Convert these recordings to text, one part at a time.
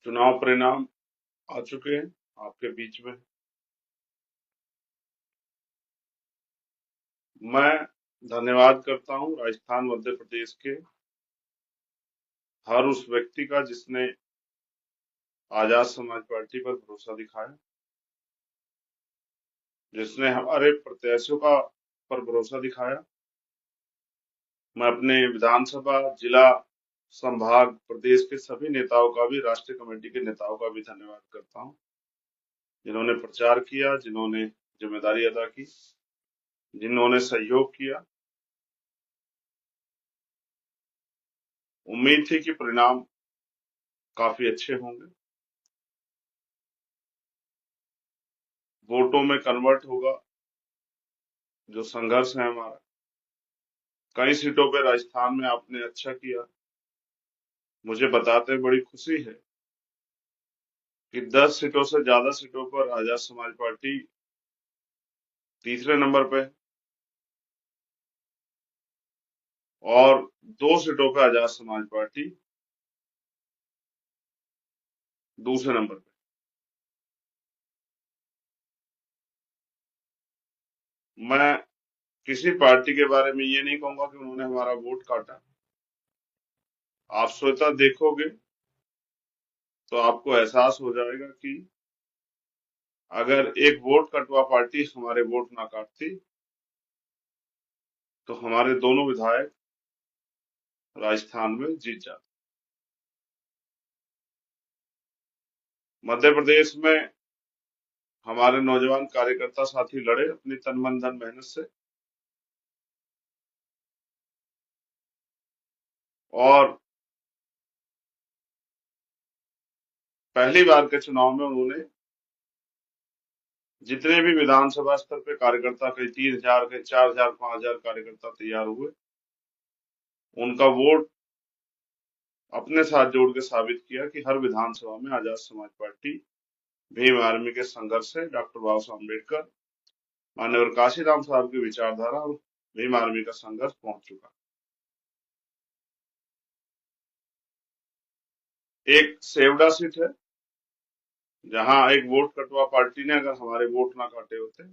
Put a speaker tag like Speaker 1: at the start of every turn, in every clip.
Speaker 1: चुनाव परिणाम आ चुके हैं आपके बीच में। मैं धन्यवाद करता हूं राजस्थान मध्य प्रदेश के हर उस व्यक्ति का जिसने आजाद समाज पार्टी पर भरोसा दिखाया, जिसने हमारे प्रत्याशियों का पर भरोसा दिखाया। मैं अपने विधानसभा, जिला, संभाग, प्रदेश के सभी नेताओं का भी, राष्ट्रीय कमेटी के नेताओं का भी धन्यवाद करता हूं, जिन्होंने प्रचार किया, जिन्होंने जिम्मेदारी अदा की, जिन्होंने सहयोग किया। उम्मीद थी कि परिणाम काफी अच्छे होंगे, वोटों में कन्वर्ट होगा जो संघर्ष है हमारा। कई सीटों पे राजस्थान में आपने अच्छा किया, मुझे बताते बड़ी खुशी है कि 10 सीटों से ज्यादा सीटों पर आजाद समाज पार्टी तीसरे नंबर पे है और 2 सीटों पे आजाद समाज पार्टी दूसरे नंबर पे। मैं किसी पार्टी के बारे में ये नहीं कहूंगा कि उन्होंने हमारा वोट काटा। आप स्वतः देखोगे तो आपको एहसास हो जाएगा कि अगर एक वोट कटवा पार्टी हमारे वोट ना काटती तो हमारे दोनों विधायक राजस्थान में जीत जाते। मध्य प्रदेश में हमारे नौजवान कार्यकर्ता साथी लड़े अपनी तन मन धन मेहनत से, और पहली बार के चुनाव में उन्होंने जितने भी विधानसभा स्तर पे कार्यकर्ता, कई 3,000 के 4,000 5,000 कार्यकर्ता तैयार हुए, उनका वोट अपने साथ जोड़ के साबित किया कि हर विधानसभा में आजाद समाज पार्टी, भीम आर्मी के संघर्ष से, डॉक्टर बाबा साहब अम्बेडकर, माननीय काशीराम साहब की विचारधारा और भीम आर्मी का संघर्ष पहुंच चुका। एक सेवडा सीट है जहां एक वोट कटवा पार्टी ने अगर हमारे वोट ना काटे होते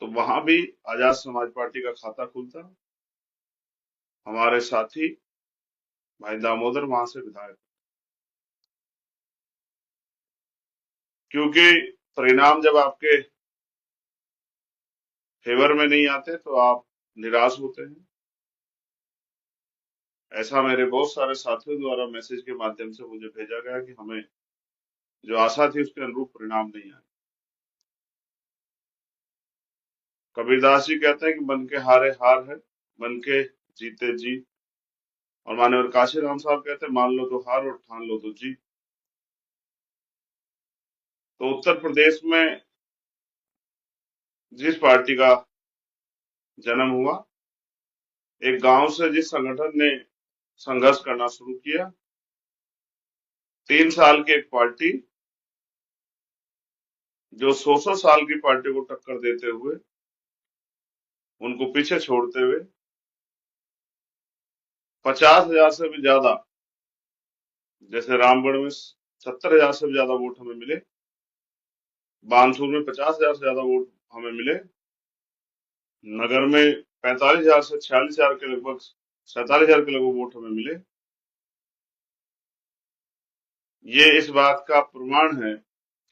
Speaker 1: तो वहां भी आजाद समाज पार्टी का खाता खुलता। हमारे साथी भाई दामोदर वहां से विधायक, क्योंकि परिणाम जब आपके फेवर में नहीं आते तो आप निराश होते हैं। ऐसा मेरे बहुत सारे साथियों द्वारा मैसेज के माध्यम से मुझे भेजा गया कि हमें जो आशा थी उसके अनुरूप परिणाम नहीं आए। कबीरदास जी कहते हैं कि मन के हारे हार है, मन के जीते जीत। और माननीय काशीराम साहब कहते हैं मान लो तो हार और ठान लो तो जीत। तो उत्तर प्रदेश में जिस पार्टी का जन्म हुआ, एक गांव से जिस संगठन ने संघर्ष करना शुरू किया, 3 साल की एक पार्टी जो 100 साल की पार्टी को टक्कर देते हुए, उनको पीछे छोड़ते हुए 50,000 से भी ज्यादा, जैसे रामगढ़ में 70,000 से भी ज्यादा वोट हमें मिले, बानसूर में 50,000 से ज्यादा वोट हमें मिले, नगर में 45,000 से 46,000 के लगभग 47,000 के लगभग वोट हमें मिले। ये इस बात का प्रमाण है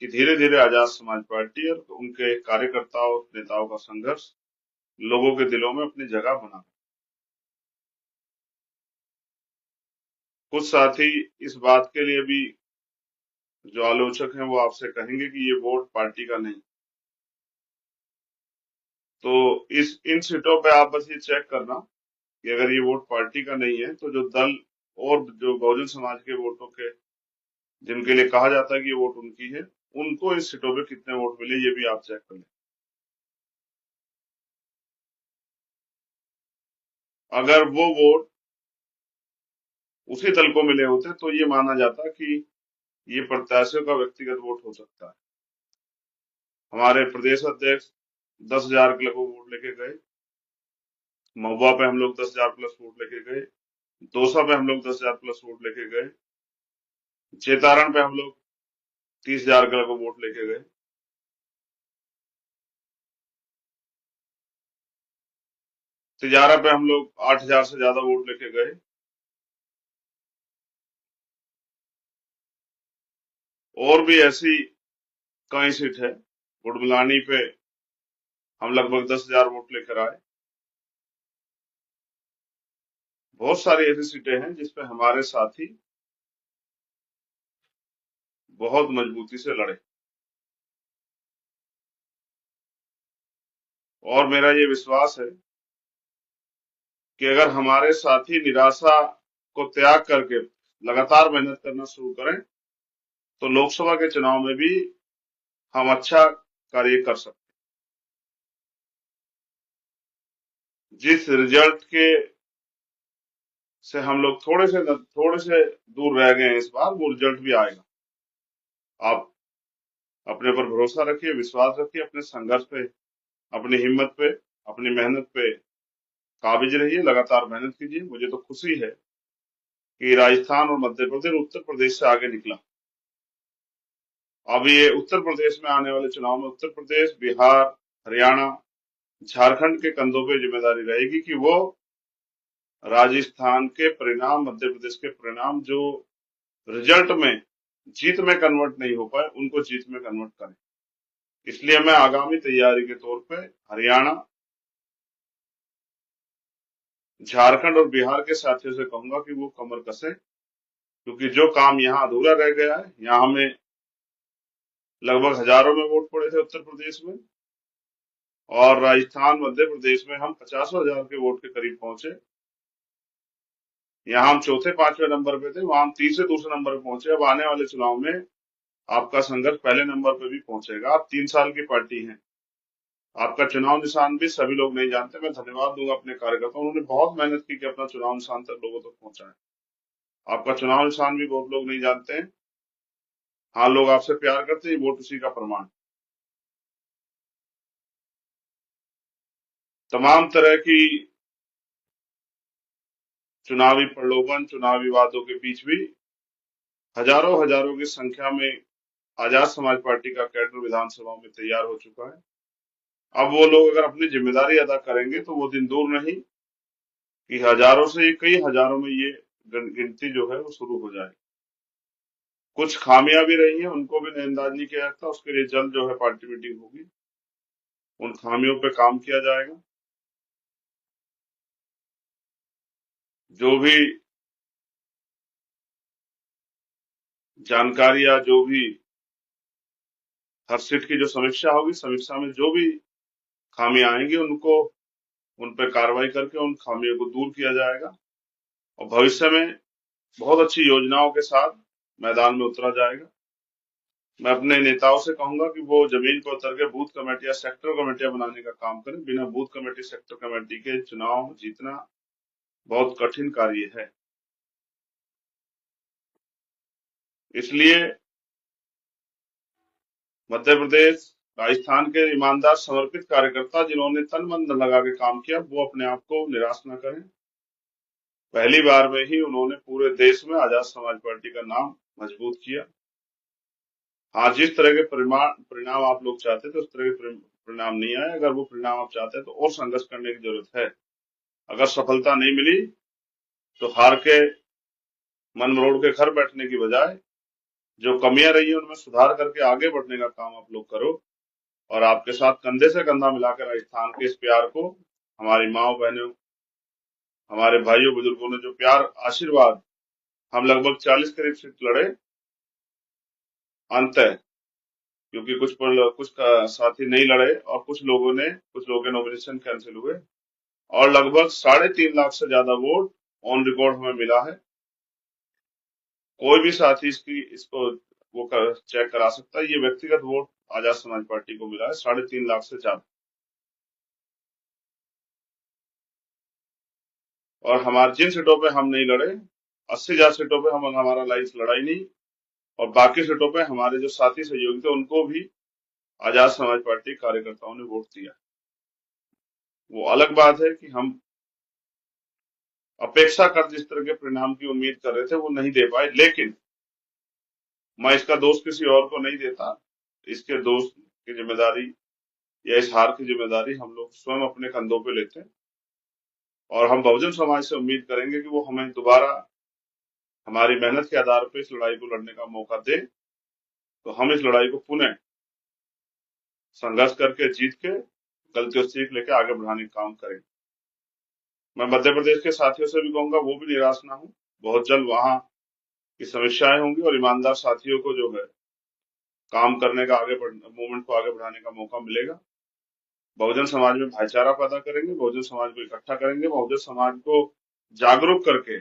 Speaker 1: कि धीरे धीरे आजाद समाज पार्टी और उनके कार्यकर्ताओं, नेताओं का संघर्ष लोगों के दिलों में अपनी जगह बना। कुछ साथी इस बात के लिए भी, जो आलोचक हैं, वो आपसे कहेंगे कि ये वोट पार्टी का नहीं। तो इन सीटों पे आप बस ये चेक करना कि अगर ये वोट पार्टी का नहीं है तो जो दल और जो बहुजन समाज के वोटों के, जिनके लिए कहा जाता है कि ये वोट उनकी है, उनको इस सीटों पे कितने वोट मिले ये भी आप चेक कर लें। अगर वो वोट उसी दल को मिले होते तो ये माना जाता कि ये प्रत्याशियों का व्यक्तिगत वोट हो सकता है। हमारे प्रदेश अध्यक्ष 10,000 के लगभग वोट लेके गए, महुआ पे हम लोग 10,000 प्लस वोट लेके गए, दौसा पे हम लोग 10,000 प्लस वोट लेके गए, चेतारण पे हम लोग 30,000 का लगभग वोट लेके गए। तिजारा पे हम लोग 8,000 से ज्यादा वोट लेके गए। और भी ऐसी कई सीट है। गुड़मलानी पे हम लगभग 10,000 वोट लेकर आए। बहुत सारी ऐसी सीटें हैं जिसपे हमारे साथी बहुत मजबूती से लड़े। और मेरा ये विश्वास है कि अगर हमारे साथी निराशा को त्याग करके लगातार मेहनत करना शुरू करें तो लोकसभा के चुनाव में भी हम अच्छा कार्य कर सकते हैं। जिस रिजल्ट के से हम लोग थोड़े से दूर रह गए हैं इस बार, वो रिजल्ट भी आएगा। आप अपने पर भरोसा रखिए, विश्वास रखिए, अपने संघर्ष पे, अपनी हिम्मत पे, अपनी मेहनत पे काबिज रहिए, लगातार मेहनत कीजिए। मुझे तो खुशी है कि राजस्थान और मध्य प्रदेश उत्तर प्रदेश से आगे निकला। अब ये उत्तर प्रदेश में आने वाले चुनाव में उत्तर प्रदेश, बिहार, हरियाणा, झारखंड के कंधों पे जिम्मेदारी रहेगी कि वो राजस्थान के परिणाम, मध्य प्रदेश के परिणाम जो रिजल्ट में जीत में कन्वर्ट नहीं हो पाए, उनको जीत में कन्वर्ट करें। इसलिए मैं आगामी तैयारी के तौर पे हरियाणा, झारखंड और बिहार के साथियों से कहूंगा कि वो कमर कसें, क्योंकि जो काम यहाँ अधूरा रह गया है, यहाँ हमें लगभग हजारों में वोट पड़े थे उत्तर प्रदेश में, और राजस्थान, मध्य प्रदेश में हम 50,000 के वोट के करीब पहुंचे। यहाँ हम चौथे पांचवें नंबर पे थे, वहां हम तीसरे दूसरे नंबर पे पहुंचे। अब आने वाले चुनाव में आपका संघर्ष पहले नंबर पे भी पहुंचेगा। आप 3 साल की पार्टी हैं, आपका चुनाव निशान भी सभी लोग नहीं जानते। मैं धन्यवाद दूंगा अपने कार्यकर्ताओं, उन्होंने बहुत मेहनत की कि अपना चुनाव निशान तक लोगों तक पहुंचाए। आपका चुनाव निशान भी बहुत लोग नहीं जानते हैं। हाँ, लोग आपसे प्यार करते हैं, वोट उसी का प्रमाण। तमाम तरह की चुनावी प्रलोभन, चुनावी वादों के बीच भी हजारों हजारों की संख्या में आजाद समाज पार्टी का कैडर विधानसभा में तैयार हो चुका है। अब वो लोग अगर अपनी जिम्मेदारी अदा करेंगे तो वो दिन दूर नहीं कि हजारों से कई हजारों में ये गिनती जो है वो शुरू हो जाएगी। कुछ खामियां भी रही हैं, उनको भी नजरअंदाज नहीं किया जाता। उसके लिए जल्द जो है पार्टी मीटिंग होगी, उन खामियों पे काम किया जाएगा। जो भी जानकारी या जो भी हर सीट की जो समीक्षा होगी, समीक्षा में जो भी खामियां आएंगी उनको, उन पर कार्रवाई करके उन खामियों को दूर किया जाएगा और भविष्य में बहुत अच्छी योजनाओं के साथ मैदान में उतरा जाएगा। मैं अपने नेताओं से कहूंगा कि वो जमीन पर उतर के बूथ कमेटियां, सेक्टर कमेटियां बनाने का काम करें। बिना बूथ कमेटी, सेक्टर कमेटी के चुनाव जीतना बहुत कठिन कार्य है। इसलिए मध्य प्रदेश, राजस्थान के ईमानदार समर्पित कार्यकर्ता जिन्होंने तन मन धन लगा के काम किया, वो अपने आप को निराश न करें। पहली बार में ही उन्होंने पूरे देश में आजाद समाज पार्टी का नाम मजबूत किया। हाँ, जिस तरह के परिणाम आप लोग चाहते थे उस तरह के परिणाम नहीं आए। अगर वो परिणाम आप चाहते हैं तो और संघर्ष करने की जरूरत है। अगर सफलता नहीं मिली तो हार के मन मरोड़ के घर बैठने की बजाय जो कमियां रही है उनमें सुधार करके आगे बढ़ने का काम आप लोग करो। और आपके साथ कंधे से कंधा मिलाकर राजस्थान के इस प्यार को, हमारी माओ बहनों, हमारे भाइयों बुजुर्गों ने जो प्यार, आशीर्वाद, हम लगभग 40 करीब सीट लड़े अंत है, क्योंकि कुछ साथी नहीं लड़े और कुछ लोगों के नॉमिनेशन कैंसिल हुए, और लगभग 3.5 लाख से ज्यादा वोट ऑन रिकॉर्ड हमें मिला है। कोई भी साथी इसको वो चेक करा सकता है। ये व्यक्तिगत वोट आजाद समाज पार्टी को मिला है 3.5 लाख से ज्यादा। और हमारे जिन सीटों पे हम नहीं लड़े, 80,000 सीटों पे हम हमारा लाइफ लड़ाई नहीं, और बाकी सीटों पे हमारे जो साथी सहयोगी थे उनको भी आजाद समाज पार्टी कार्यकर्ताओं ने वोट दिया। वो अलग बात है कि हम अपेक्षा कर जिस तरह के परिणाम की उम्मीद कर रहे थे वो नहीं दे पाए, लेकिन मैं इसका दोष किसी और को नहीं देता। इसके दोष की जिम्मेदारी या इस हार की जिम्मेदारी हम लोग स्वयं अपने कंधों पे लेते हैं, और हम बहुजन समाज से उम्मीद करेंगे कि वो हमें दोबारा हमारी मेहनत के आधार पर इस लड़ाई को लड़ने का मौका दे, तो हम इस लड़ाई को पुनः संघर्ष करके जीत के गलतियों से सीख लेके आगे बढ़ाने का काम करें। मैं मध्य प्रदेश के साथियों से भी कहूंगा वो भी निराश ना हो। बहुत जल्द वहां की समस्याएं होंगी और ईमानदार साथियों को जो है काम करने का मूवमेंट को आगे बढ़ाने का मौका मिलेगा। बहुजन समाज में भाईचारा पैदा करेंगे, बहुजन समाज को इकट्ठा करेंगे, बहुजन समाज को जागरूक करके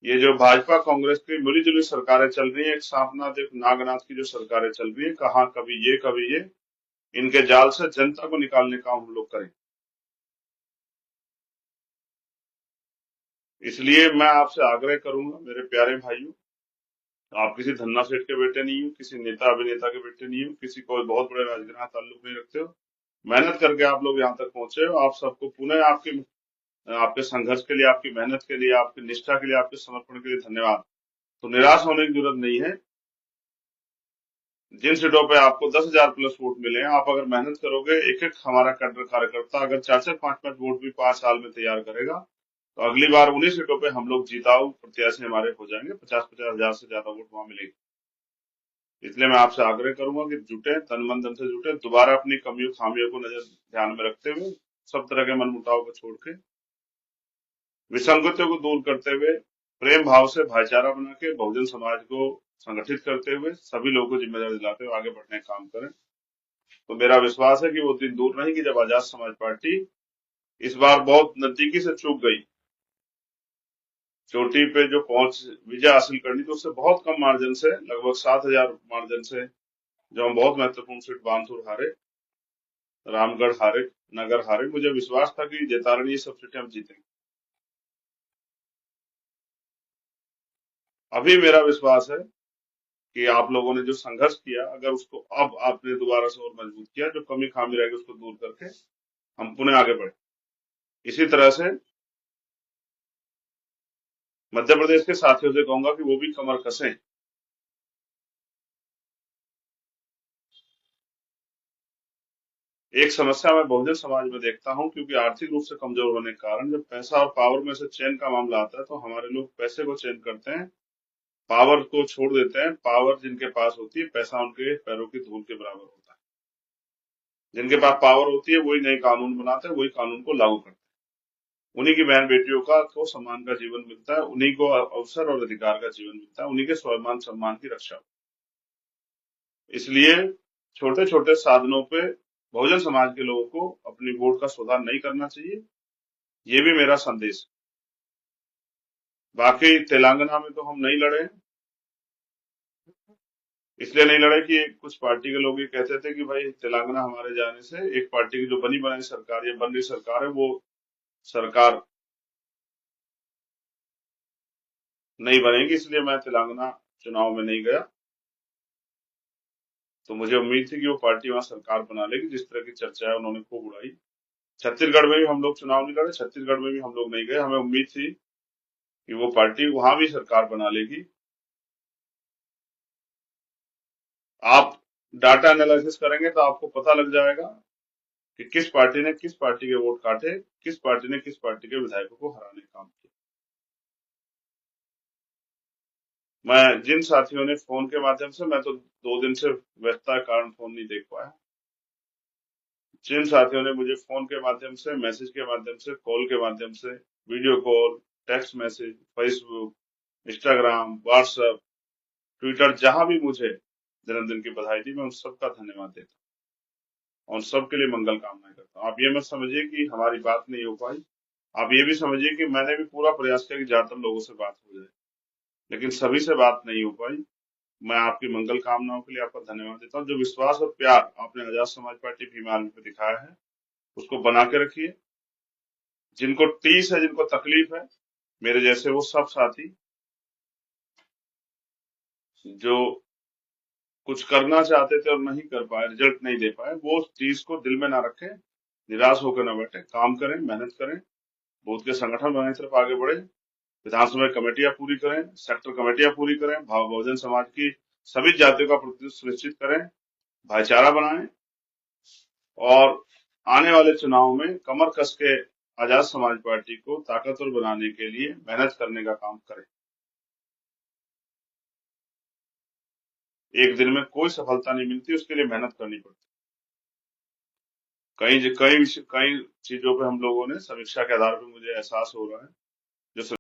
Speaker 1: ये जो भाजपा कांग्रेस की मिलीजुली सरकारें चल रही है, एक सांपनाथ एक नागनाथ की जो सरकारें चल रही है, कहाँ कभी ये इनके जाल से जनता को निकालने का हम लोग करें। इसलिए मैं आपसे आग्रह करूंगा मेरे प्यारे भाइयों, आप किसी धन्ना सेठ के बेटे नहीं हो, किसी नेता अभिनेता के बेटे नहीं हो, किसी कोई बहुत बड़े राजघराना ताल्लुक नहीं रखते हो। मेहनत करके आप लोग यहाँ तक पहुंचे हो। आप सबको पुनः आपके संघर्ष के लिए, आपकी मेहनत के लिए, आपकी निष्ठा के लिए, आपके समर्पण के लिए धन्यवाद। तो निराश होने की जरूरत नहीं है। जिन सीटों पे आपको 10,000 प्लस वोट मिले हैं, आप अगर मेहनत करोगे, एक एक हमारा कार्यकर्ता अगर 4-4, 5-5 वोट भी 5 साल में तैयार करेगा, तो अगली बार उन्हीं सीटों पे हम लोग जीताऊ प्रत्याशी हमारे हो जाएंगे। 50-50 हजार से ज्यादा वोट वहां मिलेगी। इसलिए मैं आपसे आग्रह करूंगा कि जुटे, तन मन धन से जुटे, दोबारा अपनी कमियों खामियों को नजर ध्यान में रखते हुए, सब तरह के मनमुटाव को छोड़ के, विसंगतियों को दूर करते हुए, प्रेम भाव से भाईचारा बना के बहुजन समाज को संगठित करते हुए, सभी लोगों को जिम्मेदारी दिलाते हुए आगे बढ़ने का काम करें। तो मेरा विश्वास है कि वो दिन दूर नहीं कि जब आजाद समाज पार्टी इस बार बहुत नजदीकी से चूक गई, चोटी पे जो पहुंच विजय हासिल करनी तो उससे बहुत कम मार्जिन से, लगभग 7,000 मार्जिन से, जो हम बहुत महत्वपूर्ण सीट बानसूर हारे, रामगढ़ हारे, नगर हारे, मुझे विश्वास था कि जैतारणी ये सब सीटें हम जीतेंगे। अभी मेरा विश्वास है कि आप लोगों ने जो संघर्ष किया, अगर उसको अब आपने दोबारा से और मजबूत किया, जो कमी खामी रहेगी उसको दूर करके हम पुनः आगे बढ़े। इसी तरह से मध्य प्रदेश के साथियों से कहूंगा कि वो भी कमर कसें। एक समस्या मैं बहुजन समाज में देखता हूं, क्योंकि आर्थिक रूप से कमजोर होने के कारण जब पैसा और पावर में से चयन का मामला आता है, तो हमारे लोग पैसे को चयन करते हैं, पावर को छोड़ देते हैं। पावर जिनके पास होती है, पैसा उनके पैरों की धूल के बराबर होता है। जिनके पास पावर होती है वही नए कानून बनाते हैं, वही कानून को लागू करते हैं। उन्हीं की बहन बेटियों को सम्मान का जीवन मिलता है, उन्हीं को अवसर और अधिकार का जीवन मिलता है, उन्हीं के स्वाभिमान सम्मान की रक्षा। इसलिए छोटे छोटे साधनों पे बहुजन समाज के लोगों को अपनी वोट का सुधार नहीं करना चाहिए, ये भी मेरा संदेश। बाकी तेलंगाना में तो हम नहीं लड़े, इसलिए नहीं लड़े कि कुछ पार्टी के लोग ये कहते थे कि भाई तेलंगाना हमारे जाने से एक पार्टी की जो बनी बनाई सरकार, ये बन रही सरकार है, वो सरकार नहीं बनेगी, इसलिए मैं तेलंगाना चुनाव में नहीं गया। तो मुझे उम्मीद थी कि वो पार्टी वहां सरकार बना लेगी, जिस तरह की चर्चा है उन्होंने खूब उड़ाई। छत्तीसगढ़ में भी हम लोग चुनाव नहीं लड़े, छत्तीसगढ़ में भी हम लोग नहीं गए। हमें उम्मीद थी कि वो पार्टी वहां भी सरकार बना लेगी। आप डाटा एनालिसिस करेंगे तो आपको पता लग जाएगा कि किस पार्टी ने किस पार्टी के वोट काटे, किस पार्टी ने किस पार्टी के विधायकों को हराने का काम किया। मैं जिन साथियों ने फोन के माध्यम से, मैं तो 2 दिन से व्यस्तता के कारण फोन नहीं देख पाया, जिन साथियों ने मुझे फोन के माध्यम से, मैसेज के माध्यम से, कॉल के माध्यम से, video call, text message, Facebook, Instagram, WhatsApp, Twitter, जहां भी मुझे जन्मदिन की बधाई दी, मैं उन सबका धन्यवाद देता हूँ और सबके लिए मंगल कामनाएं करता हूँ। आप ये मत समझिए कि हमारी बात नहीं हो पाई, आप ये भी समझिए कि मैंने भी पूरा प्रयास किया कि ज्यादातर लोगों से बात हो जाए, लेकिन सभी से बात नहीं हो पाई। मैं आपकी मंगल कामनाओं के लिए आपका धन्यवाद देता हूँ। जो विश्वास और प्यार आपने आजाद समाज पार्टी भीम आर्मी पे दिखाया है, उसको बना के रखिए। जिनको टीस है, जिनको तकलीफ है, मेरे जैसे वो सब साथी जो कुछ करना चाहते थे और नहीं कर पाए, रिजल्ट नहीं दे पाए, वो उस चीज को दिल में ना रखें, निराश होकर ना बैठे, काम करें, मेहनत करें, बूथ के संगठन बनाने की तरफ आगे बढ़े, विधानसभा कमेटियां पूरी करें, सेक्टर कमेटियां पूरी करें, बहुजन समाज की सभी जातियों का प्रतिनिधित्व सुनिश्चित करें, भाईचारा बनाएं और आने वाले चुनाव में कमर कस के आजाद समाज पार्टी को ताकतवर बनाने के लिए मेहनत करने का काम करें। एक दिन में कोई सफलता नहीं मिलती, उसके लिए मेहनत करनी पड़ती। कई कई कई चीजों पे हम लोगों ने समीक्षा के आधार पर मुझे एहसास हो रहा है जो